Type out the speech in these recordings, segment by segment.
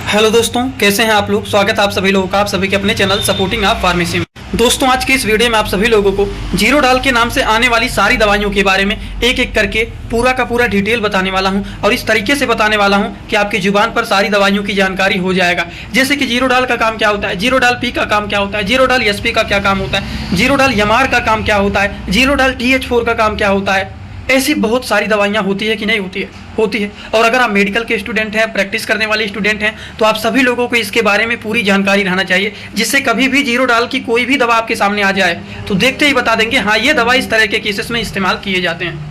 Hello दोस्तों, कैसे हैं आप लोग। स्वागत है आप सभी लोगों का, आप सभी के अपने चैनल सपोर्टिंग आप फार्मेसी में। दोस्तों, आज के इस वीडियो में आप सभी लोगों को जीरोडाल के नाम से आने वाली सारी दवाइयों के बारे में एक एक करके पूरा का पूरा डिटेल बताने वाला हूं और इस तरीके से बताने वाला हूं कि आपकी जुबान पर सारी दवाइयों की जानकारी हो जाएगा। जैसे कि जीरोडाल का काम क्या होता है, जीरोडाल पी का काम क्या होता है, जीरोडाल एसपी का क्या काम होता है, जीरोडाल एमआर का काम क्या होता है, जीरोडाल TH4 का काम क्या होता है। ऐसी बहुत सारी दवाइयाँ होती है कि नहीं होती है, होती है। और अगर आप मेडिकल के स्टूडेंट हैं, प्रैक्टिस करने वाले स्टूडेंट हैं, तो आप सभी लोगों को इसके बारे में पूरी जानकारी रहना चाहिए, जिससे कभी भी जीरोडाल की कोई भी दवा आपके सामने आ जाए तो देखते ही बता देंगे हाँ ये दवा इस तरह के केसेस में इस्तेमाल किए जाते हैं।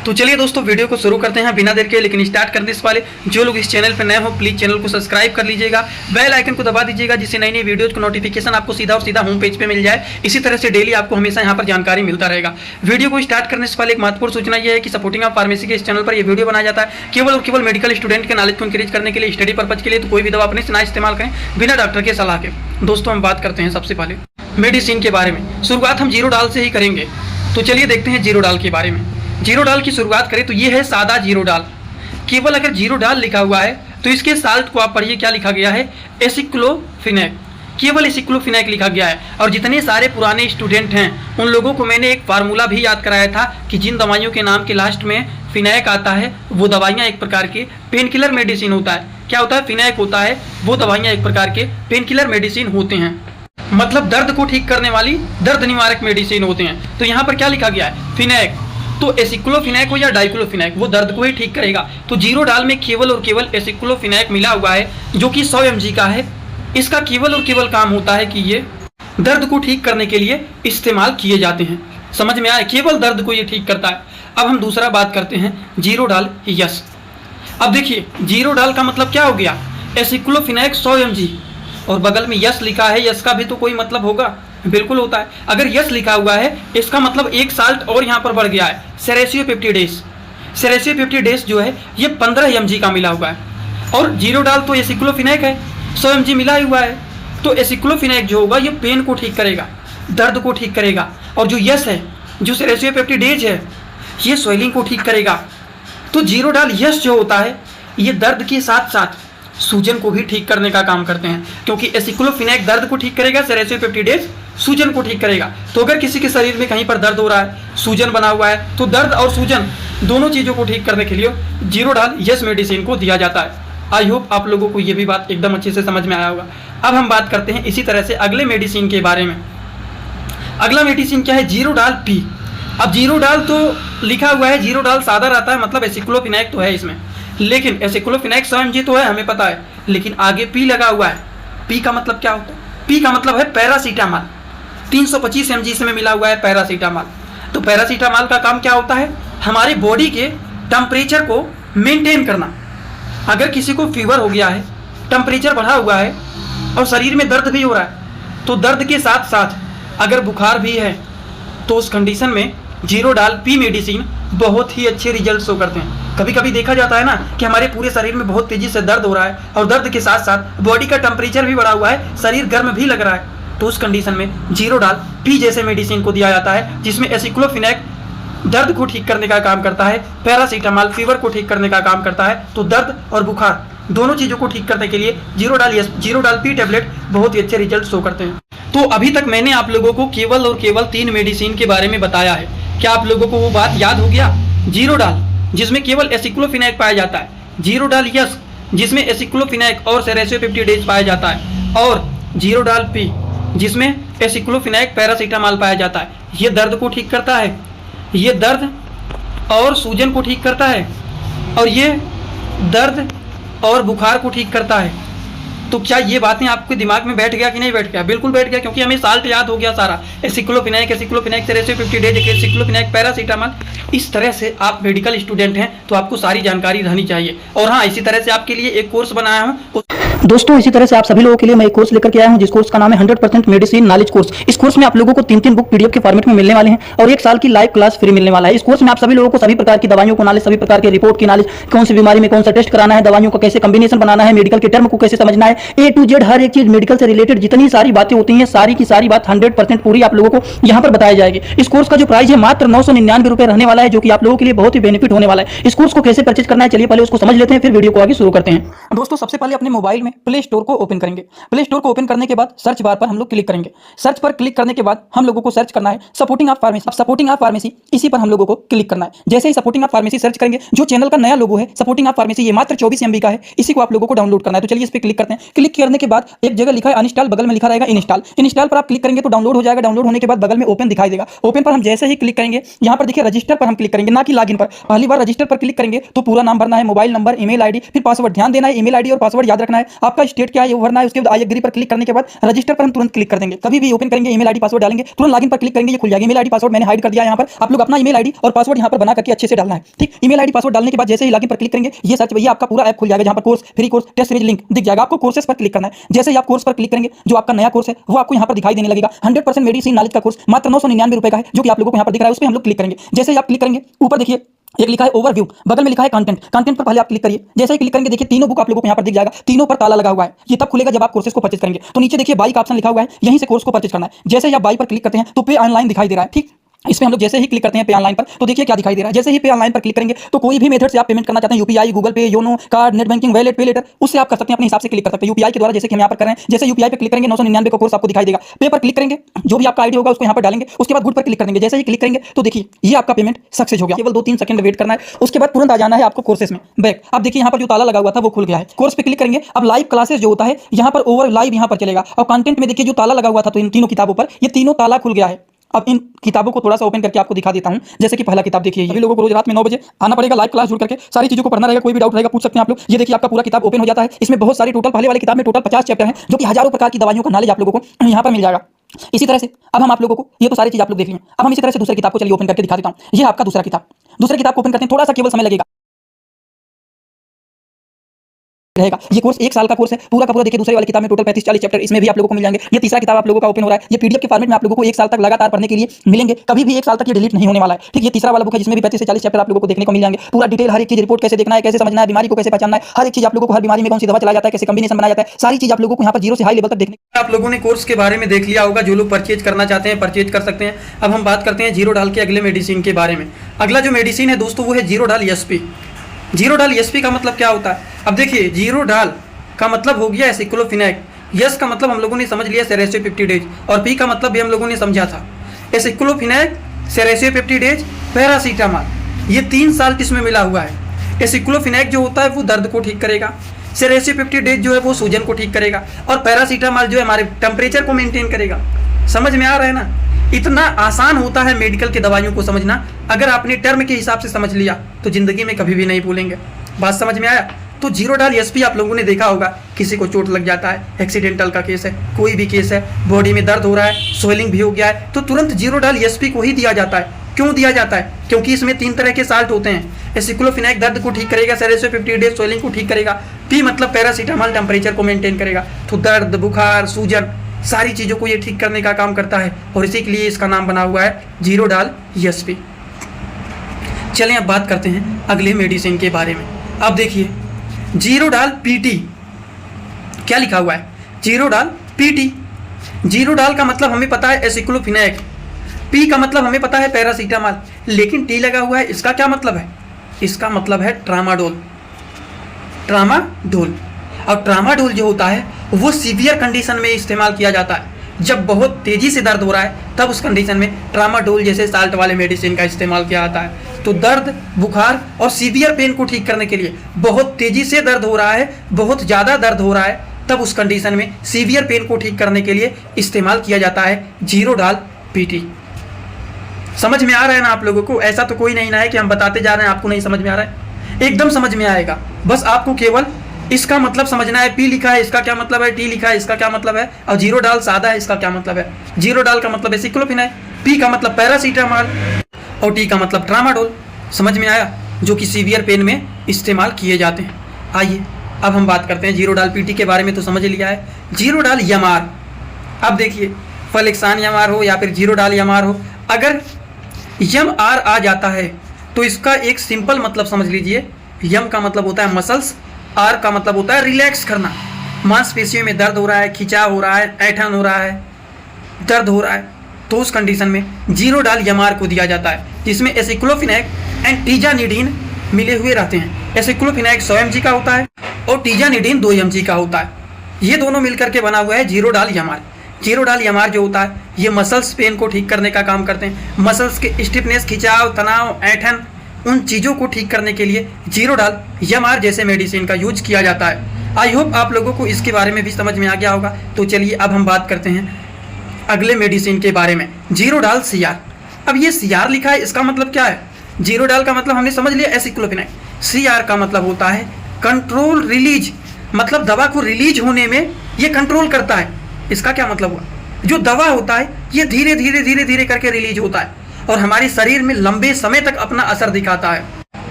तो चलिए दोस्तों, वीडियो को शुरू करते हैं बिना देर के। लेकिन स्टार्ट करने से पहले जो लोग इस चैनल पर नए हो प्लीज चैनल को सब्सक्राइब कर लीजिएगा, बेल आइकन को दबा दीजिएगा, जिससे नई नई वीडियोज का नोटिफिकेशन आपको सीधा और सीधा होम पेज पे मिल जाए। इसी तरह से डेली आपको हमेशा यहाँ पर जानकारी मिलता रहेगा। वीडियो को स्टार्ट करने से पहले एक महत्वपूर्ण सूचना यह है कि सपोर्टिंग ऑफ फार्मेसी के इस चैनल पर यह वीडियो बनाया जाता है केवल और केवल मेडिकल स्टूडेंट के नॉलेज को इंक्रीज करने के लिए, स्टडी पर्पज के लिए। तो कोई भी दवा अपने से ना इस्तेमाल करें बिना डॉक्टर के सलाह के। दोस्तों, हम बात करते हैं सबसे पहले मेडिसिन के बारे में। शुरुआत हम जीरोडाल से ही करेंगे, तो चलिए देखते हैं जीरोडाल के बारे में। जीरोडाल की शुरुआत करें तो ये है सादा जीरोडाल। केवल अगर जीरोडाल लिखा हुआ है तो इसके साल्ट को आप पढ़िए, क्या लिखा गया है, एसिक्लोफिनेक। केवल एसिक्लोफिनेक लिखा गया है। और जितने सारे पुराने स्टूडेंट हैं उन लोगों को मैंने एक फार्मूला भी याद कराया था कि जिन दवाइयों के नाम के लास्ट में फिनैक आता है वो दवाइयाँ एक प्रकार के पेन किलर मेडिसिन होता है। क्या होता है, फिनैक होता है, वो दवाइयाँ एक प्रकार के पेन किलर मेडिसिन होते हैं, मतलब दर्द को ठीक करने वाली दर्द निवारक मेडिसिन होते हैं। तो यहाँ पर क्या लिखा गया है, फिनैक। तो एसिक्लोफिनेक हो या डाइक्लोफिनेक, वो दर्द को ही ठीक करेगा। तो जीरोडाल में केवल और केवल एसिक्लोफिनेक मिला हुआ है, जो कि 100 mg का है। इसका केवल और केवल काम होता है कि ये दर्द को ठीक करने के लिए इस्तेमाल किए जाते हैं। समझ में आए, केवल दर्द को ये ठीक करता है। अब हम दूसरा बात करते हैं जीरोडाल यस। अब देखिए, जीरोडाल का मतलब क्या हो गया, एसिक्लोफिनेक 100 mg और बगल में यस लिखा है। यस का भी तो कोई मतलब होगा, बिल्कुल होता है। अगर यस लिखा हुआ है इसका मतलब एक साल्ट और यहाँ पर बढ़ गया है, सेरेसियोपेप्टिडेस। सेरेसियोपेप्टिडेस जो है ये 15 mg का मिला हुआ है। और जीरोडाल तो एसिक्लोफिनेक है, 100 mg मिला हुआ है। तो एसिक्लोफिनेक जो होगा ये पेन को ठीक करेगा, दर्द को ठीक करेगा। और जो यस है, जो सेरेसियोपेप्टिडेज है, ये स्वेलिंग को ठीक करेगा। तो जीरोडाल यस जो होता है ये दर्द के साथ साथ सूजन को भी ठीक करने का काम करते हैं, क्योंकि एसिक्लोफिनेक दर्द को ठीक करेगा, सेरेसियोपेप्टिडेज सूजन को ठीक करेगा। तो अगर किसी के शरीर में कहीं पर दर्द हो रहा है, सूजन बना हुआ है, तो दर्द और सूजन दोनों चीज़ों को ठीक करने के लिए जीरोडाल यस मेडिसिन को दिया जाता है। आई होप आप लोगों को ये भी बात एकदम अच्छे से समझ में आया होगा। अब हम बात करते हैं इसी तरह से अगले मेडिसिन के बारे में। अगला मेडिसिन क्या है, जीरोडाल पी। अब जीरोडाल तो लिखा हुआ है, जीरोडाल सादा रहता है, मतलब एसिक्लोफिनेक तो है इसमें, लेकिन एसिक्लोफिनेक 100 mg तो है, हमें पता है, लेकिन आगे पी लगा हुआ है। पी का मतलब क्या होता है, पी का मतलब है पैरासीटामॉल। 325 mg इसमें मिला हुआ है पैरासीटामॉल। तो पैरासीटामॉल का काम क्या होता है, हमारे बॉडी के टेम्परेचर को मेंटेन करना। अगर किसी को फीवर हो गया है, टेम्परेचर बढ़ा हुआ है और शरीर में दर्द भी हो रहा है, तो दर्द के साथ साथ अगर बुखार भी है, तो उस कंडीशन में जीरोडाल पी मेडिसिन बहुत ही अच्छे रिजल्ट शो करते हैं। कभी कभी देखा जाता है ना कि हमारे पूरे शरीर में बहुत तेजी से दर्द हो रहा है और दर्द के साथ साथ बॉडी का टेम्परेचर भी बढ़ा हुआ है, शरीर गर्म भी लग रहा है, तो उस कंडीशन में जीरोडाल पी जैसे मेडिसिन को दिया जाता है, जिसमें एसिक्लोफिनेक दर्द को ठीक करने का काम करता है, पैरासीटामॉल फीवर को ठीक करने का काम करता है। तो दर्द और बुखार दोनों चीज़ों को ठीक करने के लिए जीरोडाल पी टैबलेट बहुत ही अच्छे रिजल्ट शो करते हैं। तो अभी तक मैंने आप लोगों को केवल और केवल 3 मेडिसिन के बारे में बताया है। क्या आप लोगों को वो बात याद हो गया, जीरोडाल जिसमें केवल एसिक्लोफिनेक पाया जाता है, जीरोडाल यस जिसमें एसिक्लोफिनेक और सेरेसियोपेप्टिडेज पाया जाता है, और जीरोडाल पी जिसमें एसिक्लोफिनेक पैरासीटामॉल पाया जाता है। ये दर्द को ठीक करता है, ये दर्द और सूजन को ठीक करता है, और ये दर्द और बुखार को ठीक करता है। तो क्या ये बातें आपके दिमाग में बैठ गया कि नहीं बैठ गया, बिल्कुल बैठ गया, क्योंकि हमें साल्ट याद हो गया सारा, एसिक्लोफिनेक सेरेसियोपेप्टिडेज पैरासीटामॉल। इस तरह से आप मेडिकल स्टूडेंट हैं तो आपको सारी जानकारी रहनी चाहिए। और हाँ, इसी तरह से आपके लिए एक कोर्स बनाया हूँ। दोस्तों, इसी तरह से आप सभी लोगों के लिए मैं एक कोर्स लेकर के आया हूं, जिस कोर्स का नाम है 100% मेडिसिन नॉलेज कोर्स। इस कोर्स में आप लोगों को 3 बुक PDF के फॉर्मेट में मिलने वाले हैं और 1 साल की लाइव क्लास फ्री मिलने वाला है। इस कोर्स में आप सभी लोगों को सभी प्रकार की दवाइयों को नॉलेज, सभी प्रकार के रिपोर्ट की नॉलेज, कौन सी बीमारी में कौन सा टेस्ट कराना है, दवाइयों का कैसे कॉम्बिनेशन बनाना है, मेडिकल के टर्म को कैसे समझना है, A to Z हर एक चीज मेडिकल से रिलेटेड जितनी सारी बातें होती हैं, सारी की सारी बात 100% पूरी आप लोगों को यहाँ पर बताया जाएगी। इस कोर्स का जो प्राइस है मात्र 999 रुपए रहने वाला है, जो कि आप लोगों के लिए बहुत ही बेनिफिट होने वाला है। इस कोर्स को कैसे परचेज करना है, चलिए पहले उसको समझ लेते हैं, फिर वीडियो को आगे शुरू करते हैं। दोस्तों, सबसे पहले अपने मोबाइल में में प्ले स्टोर को ओपन करेंगे। प्ले स्टोर को ओपन करने के बाद सर्च बार पर हम लोग क्लिक करेंगे। सर्च पर क्लिक करने के बाद हम लोगों को सर्च करना है सपोर्टिंग ऑफ फार्मेसी। अब सपोर्टिंग ऑफ फार्मेसी इसी पर हम लोगों को क्लिक करना है। जैसे ही सपोर्टिंग ऑफ फार्मेसी सर्च करेंगे, जो चैनल का नया लोगो है सपोर्टिंग ऑफ फार्मेसी, ये मात्र 24 MB का है, इसी को आप लोगों को डाउनलोड करना है। तो चलिए इस पर क्लिक करते हैं। क्लिक करने के बाद एक जगह लिखा है अनइंस्टॉल, बगल में लिखा रहेगा इंस्टॉल। इंस्टॉल पर आप क्लिक करेंगे तो डाउनलोड हो जाएगा। डाउनलोड होने के बाद बगल में ओपन दिखाई देगा। ओपन पर हम जैसे ही क्लिक करेंगे, यहाँ पर देखिए रजिस्टर पर हम क्लिक करेंगे, ना कि लॉगिन पर। पहली बार रजिस्टर पर क्लिक करेंगे तो पूरा नाम भरना है, मोबाइल नंबर, ईमेल आईडी, फिर पासवर्ड। ध्यान देना है ईमेल आईडी और पासवर्ड याद रखना है। आपका स्टेट क्या है वो भरना है। उसके बाद आई एग्री पर क्लिक करने के बाद रजिस्टर पर हम तुरंत क्लिक कर देंगे। कभी भी ओपन करेंगे ईमेल आईडी पासवर्ड डालेंगे, तुरंत लॉगिन पर क्लिक करेंगे, ये खुल जाएगा। ईमेल आईडी पासवर्ड मैंने हाइड कर दिया है। यहाँ पर आप लोग अपना ईमेल आईडी और पासवर्ड यहाँ पर बना करके अच्छे से डालना है, ठीक। ईमेल आईडी पासवर्ड डालने के बाद जैसे ही लॉगिन पर क्लिक करेंगे, ये सर्च भैया आपका पूरा ऐप खुल जाएगा, जहाँ पर course, free course, test series link दिख जाएगा। आपको कोर्सेस पर क्लिक करना है। जैसे ही आप कोर्स पर क्लिक करेंगे, जो आपका नया कोर्स है वो आपको यहाँ पर दिखाई देने लगेगा। 100% मेडिसिन नॉलेज का कोर्स मात्र 999 रुपए का है, जो कि आप लोगों को यहाँ पर दिख रहा है। उस पर हम लोग क्लिक करेंगे। जैसे ही आप क्लिक करेंगे, ऊपर देखिए एक लिखा है ओवरव्यू, बगल में लिखा है कंटेंट। कंटेंट पर पहले आप क्लिक करिए। जैसे ही क्लिक करेंगे देखिए तीनों बुक आप लोगों को यहाँ पर दिख जाएगा। तीनों पर ताला लगा हुआ है। ये तब खुलेगा जब आप कोर्सेज को परचेज करेंगे। तो नीचे देखिए बाई का ऑप्शन लिखा हुआ है, यहीं से कोर्स को परचेज करना है। जैसे ही आप बाई पर क्लिक करते हैं तो पे ऑनलाइन दिखाई दे रहा है, ठीक। इसमें हम लोग जैसे ही क्लिक करते हैं पे ऑनलाइन पर, तो देखिए क्या दिखाई दे रहा है। जैसे ही पे ऑनलाइन पर क्लिक करेंगे तो कोई भी मेथड से आप पेमेंट करना चाहते हैं, यूपीआई, गूगल पे, YONO, card, net banking, wallet, पे लेटर, उससे आप कर सकते हैं। अपने हिसाब से क्लिक कर सकते हैं यूपीआई के द्वारा, जैसे कि हम यहाँ पर कर रहे हैं। जैसे यूपीआई पे क्लिक करेंगे 999 का कोर्स आपको दिखाई देगा। पे पर क्लिक करेंगे, जो भी आपका आईडी होगा उसको यहाँ पर डालेंगे। उसके बाद गुड पर क्लिक करेंगे। जैसे ही क्लिक करेंगे तो देखिए ये आपका पेमेंट सक्सेस हो गया। केवल 2-3 सेकंड वेट करना है। उसके बाद तुरंत आ जाना है आपको कोर्सेस में बैक। अब देखिए यहाँ पर जो ताला लगा हुआ था वो खुल गया है। कोर्स पे क्लिक करेंगे। अब लाइव क्लासेस जो होता है यहाँ पर ओवर लाइव यहाँ पर चलेगा। और कंटेंट में देखिए जो ताला लगा हुआ था तो इन तीनों किताबों पर, ये तीनों ताला खुल गया है। अब इन किताबों को थोड़ा सा ओपन करके आपको दिखा देता हूं। जैसे कि पहला किताब देखिए, सभी लोगों को रोज रात में 9 बजे आना पड़ेगा, लाइव क्लास जुड़ करके सारी चीजों को पढ़ना रहेगा। कोई भी डाउट रहेगा पूछ सकते हैं आप लोग। ये देखिए आपका पूरा किताब ओपन हो जाता है। इसमें बहुत सारी टोटल, पहले वाली किताब में टोटल 50 चैप्टर हैं, जो कि हजारों प्रकार की दवाइयों का नॉलेज आप लोगों को यहाँ पर मिल जाएगा। इसी तरह से अब हम आप लोगों को, ये तो सारी चीज आप लोग देख लिए। अब हम इसी तरह से दूसरी किताब को चलिए ओपन करके दिखा देता हूँ। ये आपका दूसरा किताब। दूसरी किताब को ओपन करते हैं, थोड़ा सा केवल समय लगेगा रहेगा। ये कोर्स 1 साल का कोर्स है पूरा का पूरा। देखिए दूसरे वाली किताब में टोटल 35-40 चैप्टर इसमें भी आप लोगों को मिल जाएंगे। ये तीसरा किताब आप लोगों का ओपन हो रहा है। ये पीडीएफ के फॉर्मेट में आप लोगों को 1 साल तक लगातार पढ़ने के लिए मिलेंगे। कभी भी 1 साल तक ये डिलीट नहीं होने वाला है, ठीक। ये तीसरा वाला बुक है जिसमें भी 35 से 40 चैप्टर आप लोगों को देखने को मिल जाएंगे। पूरा डिटेल, हर एक चीज, रिपोर्ट कैसे देखना है, कैसे समझना है, बीमारी को कैसे पहचानना है, हर एक चीज आप लोगों को, हर बीमारी में कौन सी दवा चलाया जाता है, कैसे कॉम्बिनेशन बनाया जाता है, सारी चीज आप लोगों को यहाँ पर 0 से हाई लेवल तक देखने। आप लोगों ने कोर्स के बारे में देख लिया होगा। जो लोग परचेज करना चाहते हैं परचेज कर सकते हैं। अब हम बात करते हैं जीरोडाल के अगले मेडिसिन के बारे में। अगला जो मेडिसिन है दोस्तों वो है जीरोडाल एसपी। जीरोडाल एसपी का मतलब क्या होता है? अब देखिए जीरोडाल का मतलब हो गया एसिक्लोफिनेक। यस का मतलब हम लोगों ने समझ लिया सेरेसियो 50 डेज, और पी का मतलब भी हम लोगों ने समझा था। एसिक्लोफिनेक, सेरेसियो 50 डेज, पैरासीटामॉल, ये 3 साल इसमें मिला हुआ है। एसिक्लोफिनेक जो होता है वो दर्द को ठीक करेगा, सेरेसियो 50 डेज जो है वो सूजन को ठीक करेगा, और पैरासीटामॉल जो है हमारे टेम्परेचर को मेंटेन करेगा। समझ में आ रहा है ना? इतना आसान होता है मेडिकल की दवाइयों को समझना। अगर आपने टर्म के हिसाब से समझ लिया तो जिंदगी में कभी भी नहीं भूलेंगे। बात समझ में आया? तो जीरोडाल एसपी आप लोगों ने देखा होगा, किसी को चोट लग जाता है, एक्सीडेंटल का केस है, कोई भी केस है, बॉडी में दर्द हो रहा है, स्वेलिंग भी हो गया है, तो तुरंत जीरोडाल एसपी को ही दिया जाता है। क्यों दिया जाता है? क्योंकि इसमें 3 तरह के साल्ट होते हैं। एसिक्लोफिनेक दर्द को ठीक करेगा, सेरेसियो 50 डेज स्वेलिंग को ठीक करेगा, पी मतलब पैरासीटामॉल टेम्परेचर को मेंटेन करेगा। तो दर्द, बुखार, सूजन, सारी चीज़ों को ये ठीक करने का काम करता है, और इसी के लिए इसका नाम बना हुआ है जीरोडाल एसपी। चलें अब बात करते हैं अगले मेडिसिन के बारे में। अब देखिए जीरोडाल पीटी, क्या लिखा हुआ है? जीरोडाल पीटी। जीरोडाल का मतलब हमें पता है एसिक्लोफिनेक, पी का मतलब हमें पता है पैरासीटामॉल, लेकिन टी लगा हुआ है, इसका क्या मतलब है? इसका मतलब है ट्रामाडोल। ट्रामाडोल, और ट्रामाडोल जो होता है वो सीवियर कंडीशन में इस्तेमाल किया जाता है। जब बहुत तेजी से दर्द हो रहा है तब उस कंडीशन में ट्रामाडोल जैसे साल्ट वाले मेडिसिन का इस्तेमाल किया जाता है। तो दर्द, बुखार और सीवियर पेन को ठीक करने के लिए, बहुत तेजी से दर्द हो रहा है, बहुत ज़्यादा दर्द हो रहा है, तब उस कंडीशन में सीवियर पेन को ठीक करने के लिए इस्तेमाल किया जाता है जीरोडाल पीटी। समझ में आ रहा है ना आप लोगों को? ऐसा तो कोई नहीं ना है कि हम बताते जा रहे हैं आपको नहीं समझ में आ रहा है, एकदम समझ में आएगा। बस आपको केवल इसका मतलब समझना है। पी लिखा है इसका क्या मतलब है, टी लिखा है इसका क्या मतलब है, और जीरोडाल सादा है इसका क्या मतलब है। जीरोडाल का मतलब एसिक्लोफिनेक, पी का मतलब पैरासीटामॉल, और टी का मतलब ट्रामाडोल। समझ में आया? जो कि सीवियर पेन में इस्तेमाल किए जाते हैं। आइए अब हम बात करते हैं जीरोडाल पीटी के बारे में। तो समझ लिया है जीरोडाल यमार। अब देखिए फलेक्सान यमार हो या फिर जीरोडाल यमार हो, अगर यम आर आ जाता है तो इसका एक सिंपल मतलब समझ लीजिए। यम का मतलब होता है मसल्स, आर का मतलब होता है रिलैक्स करना। मांसपेशियों में दर्द हो रहा है, खिंचाव हो रहा है, ऐंठन हो रहा है, दर्द हो रहा है, तो उस कंडीशन में जीरोडाल यमार को दिया जाता है, जिसमें एसिक्लोफिनेक एंड टीजानिडीन मिले हुए रहते हैं। एसिक्लोफिनेक 100 mg का होता है और टीजानिडीन 2 mg का होता है। ये दोनों मिलकर के बना हुआ है जीरोडाल एमआर। जीरोडाल एमआर जो होता है ये मसल्स पेन को ठीक करने का काम करते हैं। मसल्स के स्टिफनेस, खिंचाव, तनाव, ऐंठन, उन चीज़ों को ठीक करने के लिए जीरोडाल एमआर जैसे मेडिसिन का यूज किया जाता है। आई होप आप लोगों को इसके बारे में भी समझ में आ गया होगा। तो चलिए अब हम बात करते हैं अगले मेडिसिन के बारे में, जीरोडाल सीआर। अब ये सीआर लिखा है, इसका मतलब क्या है? जीरोडाल का मतलब हमने समझ लिया एसिक्लोफेनाक। सीआर का मतलब होता है कंट्रोल रिलीज, मतलब दवा को रिलीज होने में ये कंट्रोल करता है। इसका क्या मतलब हुआ? जो दवा होता है ये धीरे धीरे धीरे धीरे करके रिलीज होता है और हमारे शरीर में लंबे समय तक अपना असर दिखाता है।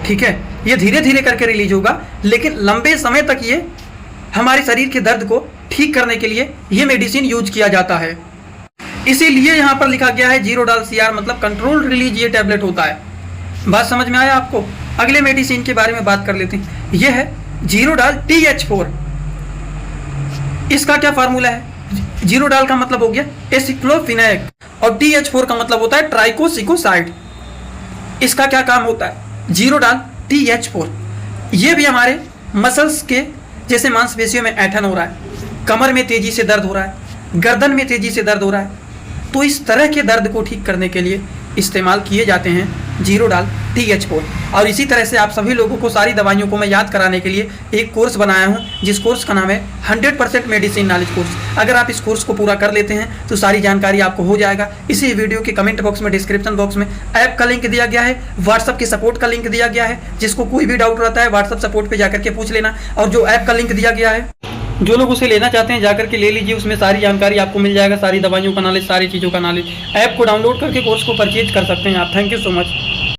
ठीक है, ये धीरे धीरे करके रिलीज होगा लेकिन लंबे समय तक ये हमारे शरीर के दर्द को ठीक करने के लिए ये मेडिसिन यूज किया जाता है। इसीलिए यहाँ पर लिखा गया है जीरोडाल सीआर मतलब कंट्रोल रिलीज ये टैबलेट होता है। बात समझ में आया आपको? अगले मेडिसिन के बारे में बात कर लेते हैं। यह है जीरोडाल TH4। इसका क्या फार्मूला है? जीरोडाल का मतलब हो गया एसिक्लोफेनाक और TH4 का मतलब होता है ट्राइकोसिकोसाइड। इसका क्या काम होता है? जीरोडाल TH4 ये भी हमारे मसल्स के जैसे मांसपेशियों में ऐंठन हो रहा है, कमर में तेजी से दर्द हो रहा है, गर्दन में तेजी से दर्द हो रहा है, तो इस तरह के दर्द को ठीक करने के लिए इस्तेमाल किए जाते हैं जीरोडाल TH4। और इसी तरह से आप सभी लोगों को सारी दवाइयों को मैं याद कराने के लिए एक कोर्स बनाया हूं जिस कोर्स का नाम है 100% मेडिसिन नॉलेज कोर्स। अगर आप इस कोर्स को पूरा कर लेते हैं तो सारी जानकारी आपको हो जाएगा। इसी वीडियो के कमेंट बॉक्स में, डिस्क्रिप्शन बॉक्स में ऐप का लिंक दिया गया है, व्हाट्सअप के सपोर्ट का लिंक दिया गया है। जिसको कोई भी डाउट रहता है व्हाट्सअप सपोर्ट पर जाकर के पूछ लेना। और जो ऐप का लिंक दिया गया है जो लोग उसे लेना चाहते हैं जाकर के ले लीजिए, उसमें सारी जानकारी आपको मिल जाएगा, सारी दवाइयों का नॉलेज, सारी चीज़ों का नॉलेज। ऐप को डाउनलोड करके कोर्स को परचेज कर सकते हैं आप। Thank you so much.